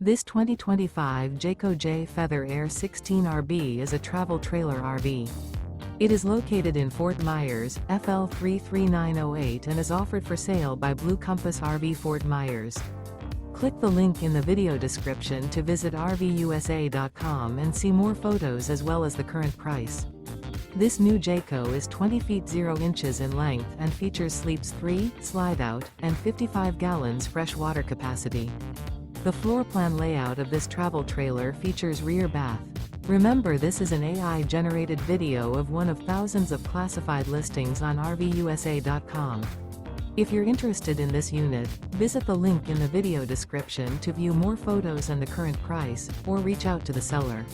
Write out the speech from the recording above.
This 2025 Jayco Jay Feather Air 16RB is a travel trailer RV. It is located in Fort Myers, FL 33908 and is offered for sale by Blue Compass RV Fort Myers. Click the link in the video description to visit RVUSA.com and see more photos as well as the current price. This new Jayco is 20 feet 0 inches in length and features sleeps 3, Slideout, and 55 gallons fresh water capacity. The floor plan layout of this travel trailer features rear bath. Remember, this is an AI-generated video of one of thousands of classified listings on RVUSA.com. If you're interested in this unit, visit the link in the video description to view more photos and the current price, or reach out to the seller.